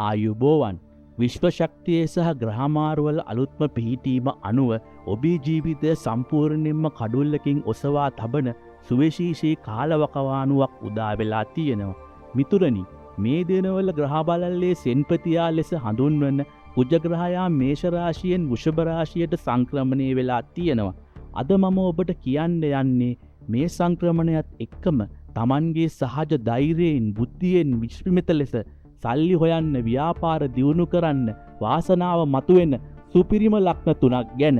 ආයුබෝවන් විශ්ව ශක්තියේ සහ ග්‍රහමාරුවල අලුත්ම පිහිටීම අනුව ඔබේ ජීවිතය සම්පූර්ණයෙන්ම කඩුල්ලකින් ඔසවා තබන සුවිශේෂී කාලවකවානුවක් උදා වෙලා තියෙනවා. මිතුරනි, මේ දිනවල ග්‍රහබලල්ලේ සෙන්පතියා ලෙස හඳුන්වන කුජග්‍රහයා මේෂ රාශියෙන් වෘෂභ රාශියට සංක්‍රමණය වෙලා තියෙනවා. අද මම ඔබට කියන්න යන්නේ මේ සංක්‍රමණයත් එක්කම Tamanගේ සහජ ධෛර්යයෙන් බුද්ධියෙන් විශ්මිත ලෙස සල්ලි හොයන්න, ව්‍යාපාර දියුණු කරන්න, වාසනාව මතුවෙන සුපිරිම ලක්ෂණ 3ක් ගැන.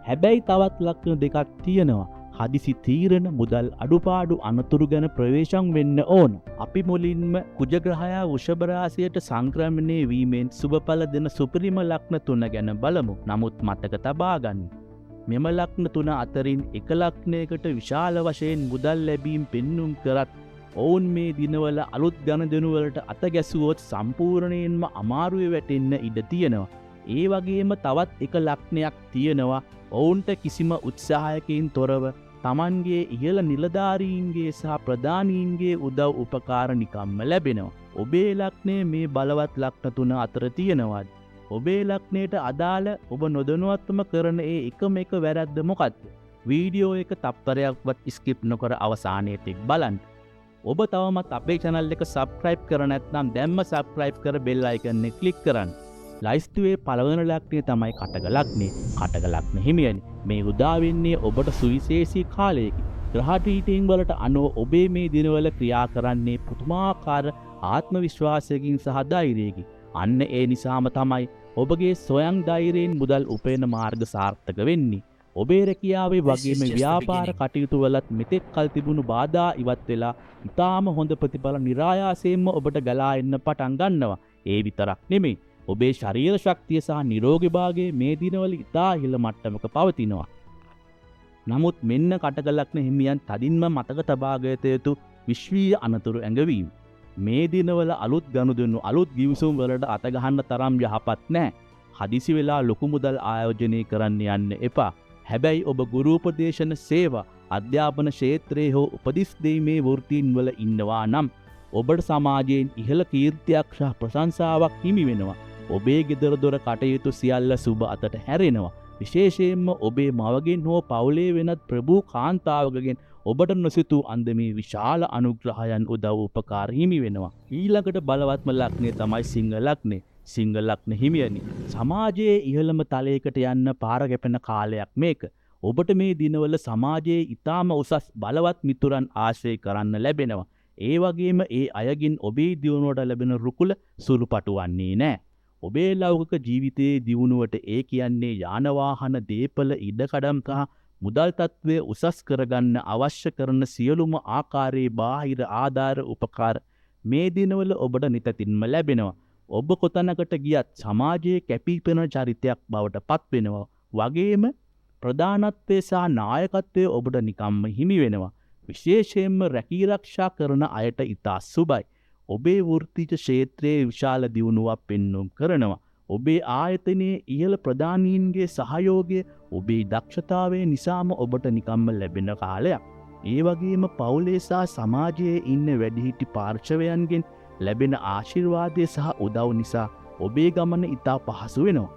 හැබැයි තවත් ලක්ෂණ දෙකක් තියෙනවා. හදිසි තීරණ, මුදල් අඩුපාඩු, අනතුරු ගැන ප්‍රවේශම් වෙන්න ඕන. අපි මුලින්ම කුජග්‍රහයා වෘෂභ රාශියට සංක්‍රමණය වීමෙන් සුබඵල දෙන සුපිරිම ලක්ෂණ 3 ගැන බලමු. නමුත් මතක තබා ගන්න. මෙම ලක්ෂණ 3 අතරින් එක ලක්ෂණයකට විශාල වශයෙන් මුදල් ලැබීම් පෙන්눔 කරත් ඔවුන් මේ දිනවල අලුත් ගණදෙනු වලට අත ගැසුවොත් සම්පූර්ණයෙන්ම අමාරුවේ වැටෙන්න ඉඩ තියෙනවා. ඒ වගේම තවත් එක ලක්ෂණයක් තියෙනවා. ඔවුන්ට කිසිම උත්සාහයකින් තොරව Tamanගේ ඉහළ නිලධාරීන්ගේ සහ ප්‍රධානීන්ගේ උදව් උපකාර නිකම්ම ලැබෙනවා. ඔබේ ලක්ෂණය මේ බලවත් ලක්ෂණ 3 අතර තියෙනවාද? ඔබේ ලක්ෂණයට අදාළ ඔබ නොදැනුවත්වම කරන ඒ එකම එක වැරද්ද මොකක්ද? වීඩියෝ එක තප්පරයක්වත් ස්කිප් නොකර අවසානයේ තෙක් බලන්න. ඔබ තවමත් අපේ channel එක subscribe කර නැත්නම් දැන්ම subscribe කර bell icon එක click කරන්න. ලයිස්තුවේ පළවෙනි ලක්ෂණය තමයි කටක ලක්ෂණය. කටක ලක්ෂණ හිමියනි, මේ උදා වෙන්නේ ඔබට සුවිශේෂී කාලයකි. ග්‍රහ රීඩින් වලට අනුව ඔබේ මේ දිනවල ක්‍රියා කරන්නේ පුදුමාකාර ආත්ම විශ්වාසයකින් සහ ධෛර්යයකින්. අන්න ඒ නිසාම තමයි ඔබගේ සොයන් ධෛර්යයෙන් මුදල් උපයන මාර්ග සාර්ථක වෙන්නේ. ඔබේ රැකියාවේ වගේම ව්‍යාපාර කටයුතු වලත් මෙතෙක් කල් තිබුණු බාධා ඉවත් වෙලා ඉතාම හොඳ ප්‍රතිඵල નિરાයාසයෙන්ම ඔබට ගලා එන්න පටන් ගන්නවා. ඒ විතරක් නෙමෙයි, ඔබේ ශරීර ශක්තිය සහ නිරෝගී භාගය මේ දිනවල ඉතා ඉහළ මට්ටමක පවතිනවා. නමුත් මෙන්න කටක ලක්ෂණ හිමියන් තදින්ම මතක තබාගත යුතු විශ්වීය අනතුරු ඇඟවීම. මේ දිනවල අලුත් ගනුදෙනු, අලුත් ගිවිසුම් වලට අත ගහන්න තරම් යහපත් නැහැ. හදිසි වෙලා ලොකු මුදල් ආයෝජනය කරන්න යන්න එපා. හැබැයි ඔබ ගුරු උපදේශන සේවා, අධ්‍යාපන ක්ෂේත්‍රයේ හෝ උපදෙස් දීමේ වෘත්තීන් වල ඉන්නවා නම් ඔබට සමාජයෙන් ඉහළ කීර්තියක් සහ ප්‍රශංසාවක් හිමි වෙනවා. ඔබේ ගෙදර දොර කටයුතු සියල්ල සුබ අතට හැරෙනවා. විශේෂයෙන්ම ඔබේ මවගෙන් හෝ පවුලේ වෙනත් ප්‍රභූ කාන්තාවකගෙන් ඔබට නොසිතූ අන්දමේ විශාල අනුග්‍රහයන් උදව් උපකාර හිමි වෙනවා. ඊළඟට බලවත්ම ලක්ෂණය තමයි සිංහ ලක්ෂණය. සිංහ ලක්ෂණ හිමියනි, සමාජයේ ඉහළම තලයකට යන්න පාර ගැපෙන කාලයක් මේක. ඔබට මේ දිනවල සමාජයේ ඊටාම උසස් බලවත් මිතුරන් ආශ්‍රය කරන්න ලැබෙනවා. ඒ වගේම ඒ අයගින් ඔබේ දියුණුවට ලැබෙන රුකුල සුළුපටු වන්නේ නැහැ. ඔබේ ලෞකික ජීවිතයේ දියුණුවට ඒ කියන්නේ යාන වාහන, දීපල, ඉඩකඩම් සහ මුදල් තත්ත්වය උසස් කරගන්න අවශ්‍ය කරන සියලුම ආකාරයේ බාහිර ආධාර උපකාර මේ දිනවල ඔබට නිතින්ම ලැබෙනවා. ඔබ කොතැනකට ගියත් සමාජයේ කැපිපෙනෙන චරිතයක් බවට පත් වෙනවා. වගේම ප්‍රධානත්වයේ සහ නායකත්වයේ ඔබට නිකම්ම හිමි වෙනවා. විශේෂයෙන්ම රැකී ආරක්ෂා කරන අයට ඉතා සුබයි. ඔබේ වෘත්තීය ක්ෂේත්‍රයේ විශාල දියුණුවක් පෙන්눔 කරනවා. ඔබේ ආයතනයේ ඉහළ ප්‍රධානීන්ගේ සහයෝගය, ඔබේ දක්ෂතාවය නිසාම ඔබට නිකම්ම ලැබෙන කාලයක්. ඒ වගේම පවුලේ සහ සමාජයේ ඉන්න වැඩිහිටි පාර්ශවයන්ගෙන් ලැබෙන ආශිර්වාදය සහ උදව් නිසා ඔබේ ගමන ඉතා පහසු වෙනවා.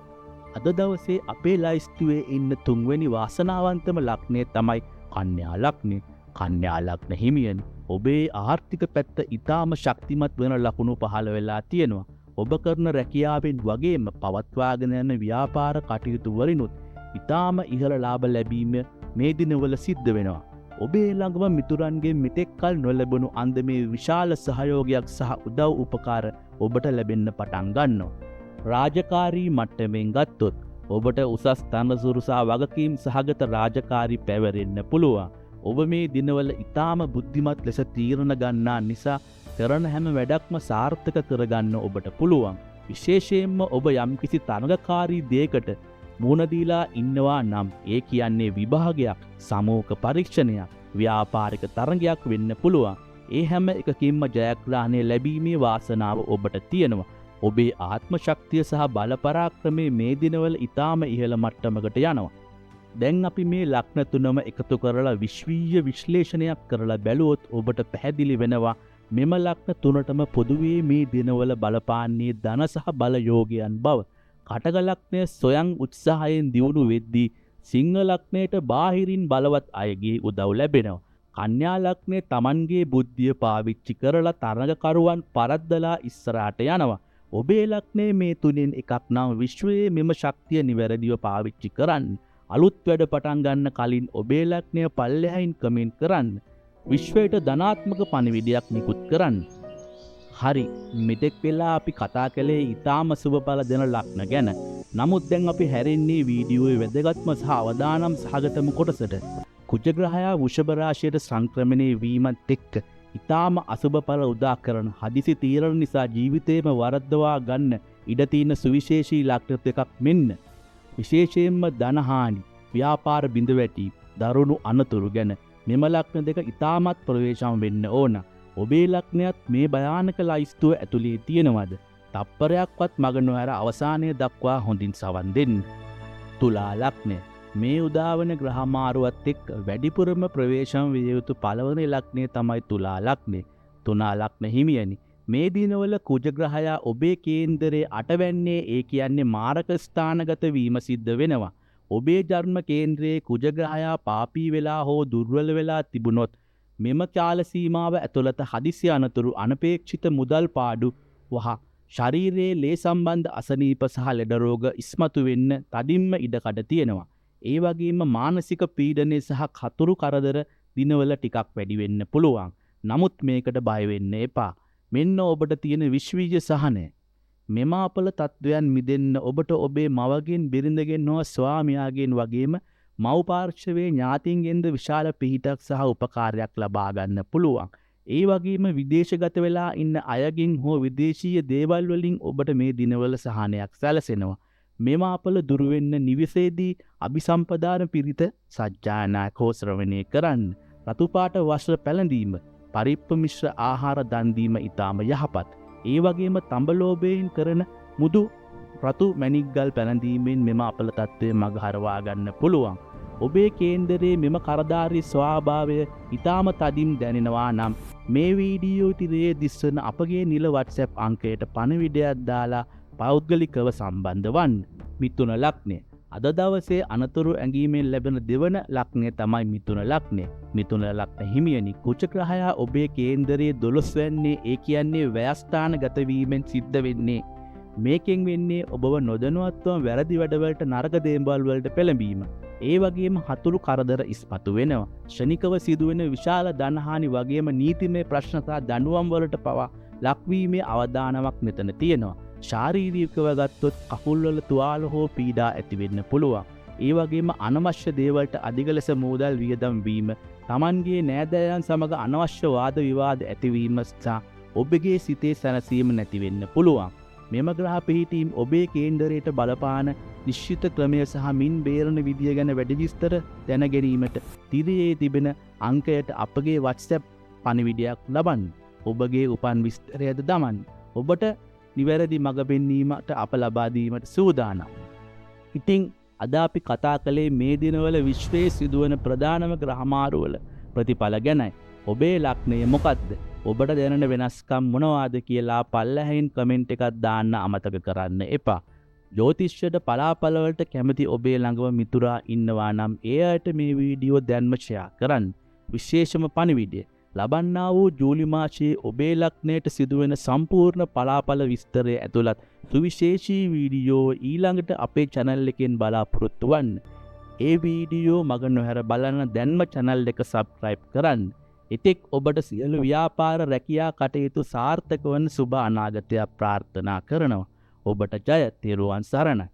අද දවසේ අපේ ලයිස්තුවේ ඉන්න 3 වෙනි වාසනාවන්තම ලක්ෂණය තමයි කන්‍යා ලග්නය. කන්‍යා ලග්න හිමියන්, ඔබේ ආර්ථික පැත්ත ඉතාම ශක්තිමත් වෙන ලකුණු පහළ වෙලා තියෙනවා. ඔබ කරන රැකියාවෙන් වගේම පවත්වාගෙන යන ව්‍යාපාර කටයුතු වලිනුත් ඉතාම ඉහළ ලාභ ලැබීම මේ දිනවල සිද්ධ වෙනවා. ඔබේ ළඟම මිතුරන්ගේ මෙතෙක් කල නොලැබුණු අන්දමේ විශාල සහයෝගයක් සහ උදව් උපකාර ඔබට ලැබෙන්න පටන් ගන්නවා. රාජකාරී මට්ටමින් ගත්තොත් ඔබට උසස් තනතුරු සහ වගකීම් සහගත රාජකාරී පැවරෙන්න පුළුවන්. ඔබ මේ දිනවල ඊටාම බුද්ධිමත් ලෙස තීරණ ගන්නා නිසා කරන හැම වැඩක්ම සාර්ථක කරගන්න ඔබට පුළුවන්. විශේෂයෙන්ම ඔබ යම්කිසි තරඟකාරී දෙයකට මුහුණ දීලා ඉන්නවා නම් ඒ කියන්නේ විභාගයක්, සමූහ පරීක්ෂණයක්, ව්‍යාපාරික තරඟයක් වෙන්න පුළුවන්. ඒ හැම එකකින්ම ජයග්‍රහණය ලැබීමේ වාසනාව ඔබට තියෙනවා. ඔබේ ආත්ම ශක්තිය සහ බල පරාක්‍රමය මේ දිනවල ඊටාම ඉහළ මට්ටමකට යනවා. දැන් අපි මේ ලක්ෂණ 3ම එකතු කරලා විශ්වීය විශ්ලේෂණයක් කරලා බැලුවොත් ඔබට පැහැදිලි වෙනවා මෙම ලක්න තුනටම පොදුවේ මේ දිනවල බලපාන්නේ ධන සහ බල යෝගයන් බව. කටක ලක්නය සොයන් උත්සාහයෙන් දියුණු වෙද්දී සිංහ ලක්නයට බාහිරින් බලවත් අයගේ උදව් ලැබෙනවා. කන්‍යා ලක්නය තමන්ගේ බුද්ධිය පාවිච්චි කරලා තරඟකරුවන් පරද්දලා ඉස්සරහට යනවා. ඔබේ ලක්නය මේ තුනෙන් එකක් නම් විශ්වයේ මෙම ශක්තිය නිවැරදිව පාවිච්චි කරන්න. අලුත් වැඩ පටන් ගන්න කලින් ඔබේ ලක්නය පල්ලෙහායින් කමෙන්ට් කරන්න. විශ්වයට ධනාත්මක පණිවිඩයක් නිකුත් කරන්න. හරි, මෙතෙක් වෙලා අපි කතා කළේ ඊටාම සුබඵල දෙන ලක්න ගැන. නමුත් දැන් අපි හැරෙන්නේ වීඩියෝවේ වැදගත්ම සහ අවදානම් සහගතම කොටසට. කුජ ග්‍රහයා වෘෂභ රාශියට සංක්‍රමණය වීමත් එක්ක ඊටාම අසුබඵල උදා කරන හදිසි තීරණ නිසා ජීවිතේම වරද්දවා ගන්න ඉඩ තියෙන සුවිශේෂී ලක්න දෙකක් මෙන්න. විශේෂයෙන්ම ධනහානි, ව්‍යාපාර බිඳවැටි, දරුණු අනතුරු ගැන මෙම ලක්න දෙක ඊටමත් ප්‍රවේශම් වෙන්න ඕන. ඔබේ ලක්නයත් මේ භයානක ලයිස්තුව ඇතුලේ තියෙනවද? තප්පරයක්වත් මග නොහැර අවසානය දක්වා හොඳින් සවන් දෙන්න. තුලා ලක්නය මේ උදාවන ග්‍රහමාරුවත් එක්ක වැඩිපුරම ප්‍රවේශම් විය යුතු පළවන ලක්නය තමයි තුලා ලක්නය. තුනා ලක්න හිමියනි, මේ දිනවල කුජ ග්‍රහයා ඔබේ කේන්දරයේ අටවැන්නේ, ඒ කියන්නේ මාරක ස්ථානගත වීම සිද්ධ වෙනවා. ඔබේ ජන්ම කේන්ද්‍රයේ කුජ ග්‍රහයා පාපී වෙලා හෝ දුර්වල වෙලා තිබුණොත් මෙම කාල සීමාව ඇතුළත හදිසි අනතුරු, අනපේක්ෂිත මුදල් පාඩු වහ ශරීරයේ ලේ සම්බන්ධ අසනීප සහ ලෙඩ රෝග ඉස්මතු වෙන්න තදින්ම ඉඩකඩ තියෙනවා. ඒ වගේම මානසික පීඩනය සහ කතුරු කරදර දිනවල ටිකක් වැඩි වෙන්න පුළුවන්. නමුත් මේකට බය වෙන්න එපා. මෙන්න ඔබට තියෙන විශ්වීය සහනය. මෙම අපල තත්වයන් මිදෙන්න ඔබට ඔබේ මවගෙන්, බිරිඳගෙන් හෝ ස්වාමියාගෙන් වගේම මව් පාර්ශවයේ ඥාතීන්ගෙන්ද විශාල පිහිටක් සහ උපකාරයක් ලබා ගන්න පුළුවන්. ඒ වගේම විදේශගත වෙලා ඉන්න අයගෙන් හෝ විදේශීය දේවල් වලින් ඔබට මේ දිනවල සහනයක් සැලසෙනවා. මෙම අපල දුරු වෙන්න නිවසේදී අபிසම්පදාන පිරිත සජ්ජායනා කෝ ශ්‍රවණය කරන්න. රතු පාට වස්ත්‍ර පැළඳීම, පරිප්ප මිශ්‍ර ආහාර දන් දීම ඊටාම යහපත්. ඒ වගේම තඹලෝභයෙන් කරන මුදු රතු මැණික්ගල් පැළඳීමෙන් මෙම අපල තත්ත්වය මගහරවා ගන්න පුළුවන්. ඔබේ කේන්දරයේ මෙම කරදාරී ස්වභාවය ඊටාම තදින් දැනෙනවා නම් මේ වීඩියෝ තිරයේ දිස්වන අපගේ නිල WhatsApp අංකයට පණිවිඩයක් දාලා පෞද්ගලිකව සම්බන්ධ වන්න. මිථුන ලග්නය. අද දවසේ අනතුරු ඇඟීමෙන් ලැබෙන දෙවන ලග්නය තමයි මිථුන ලග්නය. මිථුන ලග්න හිමියනි, කුජ ග්‍රහයා ඔබේ කේන්දරයේ 12 වෙන්නේ, ඒ කියන්නේ ව්‍යස්ථාන ගත වීමෙන් සිද්ධ වෙන්නේ. මේකෙන් වෙන්නේ ඔබව නොදැනුවත්වම වැරදි වැඩවලට, නරක දේවල් වලට පෙළඹීම. ඒ වගේම හතුරු කරදර ඉස්මතු වෙනවා. ශනිකව සිදුවෙන විශාල ධනහානි වගේම නීතිමය ප්‍රශ්න සහ දඬුවම් වලට පවා ලක්වීමේ අවදානමක් මෙතන තියෙනවා. ශාරීරිකව ගත්තොත් කකුල්වල තුවාල හෝ පීඩා ඇති වෙන්න පුළුවන්. ඒ වගේම අනවශ්‍ය දේවල්ට අධික ලෙස මුදල් වියදම් වීම, Tamanගේ නෑදෑයන් සමග අනවශ්‍ය වාද විවාද ඇතිවීම සහ ඔබගේ සිතේ සැනසීම නැති වෙන්න පුළුවන්. මෙම ග්‍රහ පිහිටීම් ඔබේ කේන්දරයට බලපාන නිශ්චිත ක්‍රමය සහ මින් බේරන විදිය ගැන වැඩි විස්තර දැන ගැනීමට තිරයේ තිබෙන අංකයට අපගේ WhatsApp පණිවිඩයක් ලබන්න. ඔබගේ උපන් විස්තරයද දමන්න. ඔබට නිවැරදි මඟ පෙන්වීමට අප ලබා දීමට සූදානම්. ඉතින් අද අපි කතා කළේ මේ දිනවල විශ්වයේ සිදුවන ප්‍රධානම ග්‍රහමාරුවල ප්‍රතිඵල ගැනයි. ඔබේ ලග්නය මොකක්ද? ඔබට දැනෙන වෙනස්කම් මොනවාද කියලා පල්ලෙහායින් කමෙන්ට් එකක් දාන්න අමතක කරන්න එපා. ජ්‍යොතිෂ්‍යයට පලාපල වලට කැමති ඔබේ ළඟම මිතුරා ඉන්නවා නම් ඒ අයට මේ වීඩියෝ දැන්ම ෂෙයා කරන්න. විශේෂම පණිවිඩය ලබන්නා වූ ජූලි මාසයේ ඔබේ ලග්නයට සිදුවෙන සම්පූර්ණ පලාපල විස්තරය ඇතුළත් සුවිශේෂී වීඩියෝ ඊළඟට අපේ channel එකෙන් බලාපොරොත්තු වන්න. ඒ වීඩියෝ මග නොහැර බලන්න දැන්ම channel එක subscribe කරන්න. එතෙක් ඔබට සියලු ව්‍යාපාර රැකියා කටයුතු සාර්ථක වන සුබ අනාගතයක් ප්‍රාර්ථනා කරනවා. ඔබට ජය. තෙරුවන් සරණයි.